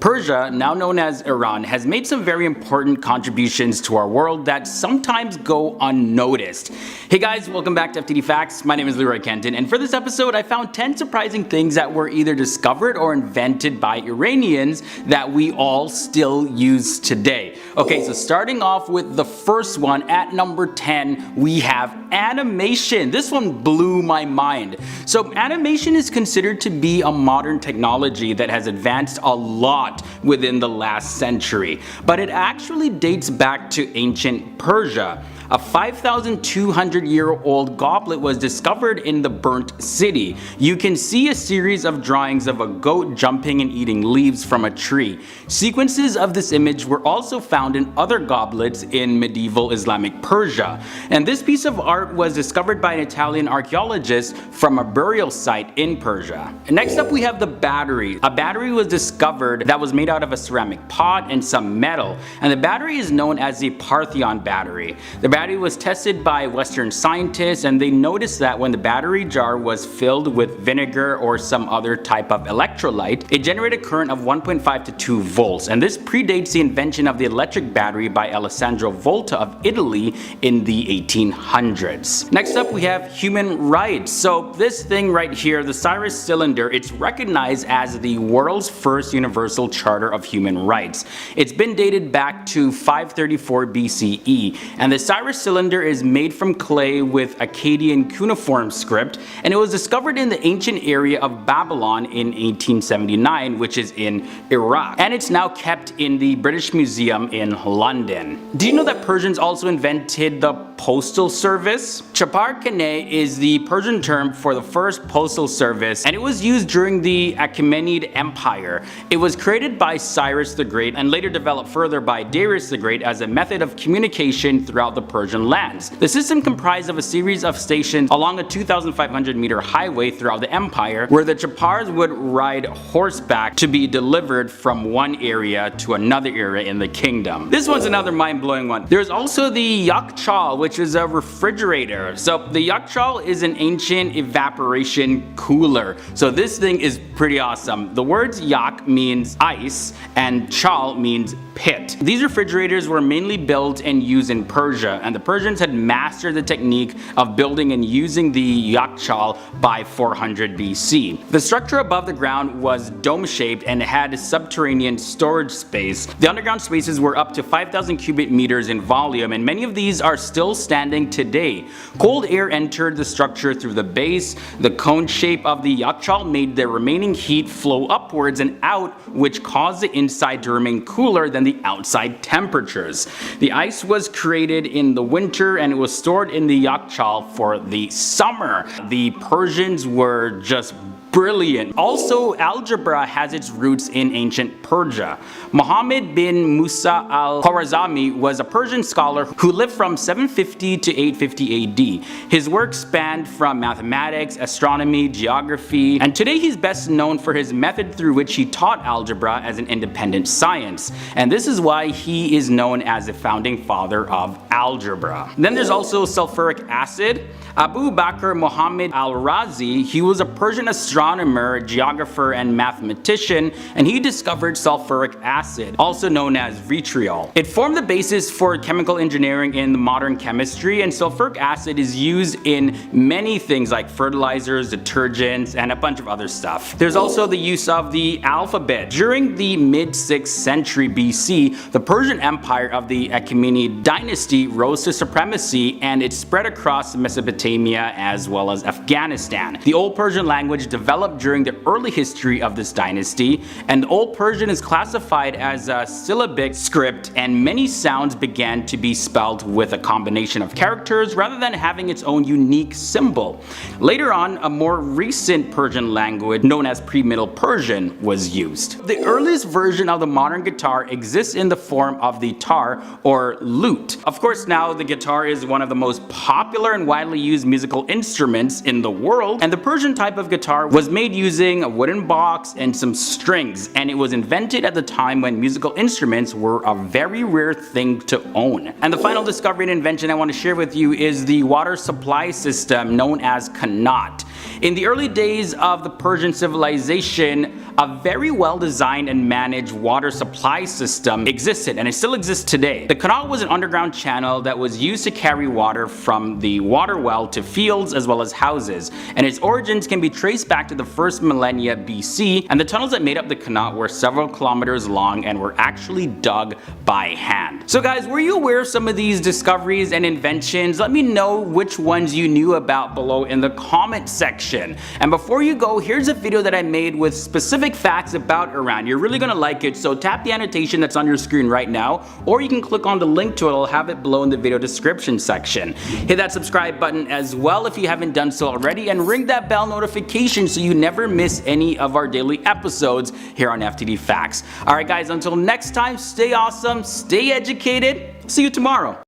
Persia, now known as Iran, has made some very important contributions to our world that sometimes go unnoticed. Hey guys, welcome back to FTD Facts. My name is Leroy Kenton, and for this episode I found 10 surprising things that were either discovered or invented by Iranians that we all still use today. Okay, so starting off with the first one, at number 10, we have animation. This one blew my mind. So animation is considered to be a modern technology that has advanced a lot within the last century, but it actually dates back to ancient Persia. A 5,200-year-old goblet was discovered in the burnt city. You can see a series of drawings of a goat jumping and eating leaves from a tree. Sequences of this image were also found in other goblets in medieval Islamic Persia. And this piece of art was discovered by an Italian archaeologist from a burial site in Persia. And next up we have the battery. A battery was discovered that was made out of a ceramic pot and some metal. And the battery is known as the Parthenon battery. The battery was tested by Western scientists, and they noticed that when the battery jar was filled with vinegar or some other type of electrolyte, it generated a current of 1.5 to 2 volts, and this predates the invention of the electric battery by Alessandro Volta of Italy in the 1800s. Next up we have human rights. So this thing right here, the Cyrus cylinder, it's recognized as the world's first universal charter of human rights. It's been dated back to 534 BCE, and the Cyrus cylinder is made from clay with Akkadian cuneiform script, and it was discovered in the ancient area of Babylon in 1879, which is in Iraq, and it's now kept in the British Museum in London. Do you know that Persians also invented the postal service? Chapar Kane is the Persian term for the first postal service, and it was used during the Achaemenid Empire. It was created by Cyrus the Great and later developed further by Darius the Great as a method of communication throughout the Persian lands. The system comprised of a series of stations along a 2,500-meter highway throughout the empire, where the Chapars would ride horseback to be delivered from one area to another area in the kingdom. This one's another mind-blowing one. There's also the Yakchal, which is a refrigerator. So the Yakchal is an ancient evaporation cooler. So this thing is pretty awesome. The words yak means ice and chal means pit. These refrigerators were mainly built and used in Persia, and the Persians had mastered the technique of building and using the Yakchal by 400 BC. The structure above the ground was dome-shaped and had subterranean storage space. The underground spaces were up to 5,000 cubic meters in volume, and many of these are still standing today. Cold air entered the structure through the base. The cone shape of the Yakchal made the remaining heat flow upwards and out, which caused the inside to remain cooler than the outside temperatures. The ice was created in the winter and it was stored in the Yakchal for the summer. The Persians were just brilliant. Also, algebra has its roots in ancient Persia. Muhammad bin Musa al-Khwarizmi was a Persian scholar who lived from 750 to 850 AD. His work spanned from mathematics, astronomy, geography, and today he's best known for his method through which he taught algebra as an independent science. And this is why he is known as the founding father of algebra. Then there's also sulfuric acid. Abu Bakr Muhammad al-Razi, he was a Persian astronomer, geographer, and mathematician, and he discovered sulfuric acid, also known as vitriol. It formed the basis for chemical engineering in modern chemistry, and sulfuric acid is used in many things like fertilizers, detergents, and a bunch of other stuff. There's also the use of the alphabet. During the mid-6th century BC, the Persian Empire of the Achaemenid dynasty rose to supremacy, and it spread across Mesopotamia as well as Afghanistan. The Old Persian language developed during the early history of this dynasty, and Old Persian is classified as a syllabic script, and many sounds began to be spelled with a combination of characters rather than having its own unique symbol. Later on, a more recent Persian language known as Pre-Middle Persian was used. The earliest version of the modern guitar exists in the form of the tar or lute. Of course, now the guitar is one of the most popular and widely used musical instruments in the world, and the Persian type of guitar was made using a wooden box and some strings, and it was invented at the time when musical instruments were a very rare thing to own. And the final discovery and invention I want to share with you is the water supply system known as Qanat. In the early days of the Persian civilization, a very well designed and managed water supply system existed, and it still exists today. The canal was an underground channel that was used to carry water from the water well to fields as well as houses, and its origins can be traced back to the first millennia BC, and the tunnels that made up the canal were several kilometers long and were actually dug by hand. So guys, were you aware of some of these discoveries and inventions? Let me know which ones you knew about below in the comment section. And before you go, here's a video that I made with specific facts about Iran. You're really gonna like it, so tap the annotation that's on your screen right now, or you can click on the link to it. I'll have it below in the video description section. Hit that subscribe button as well if you haven't done so already, and ring that bell notification so you never miss any of our daily episodes here on FTD Facts. Alright guys, until next time, stay awesome, stay educated, see you tomorrow.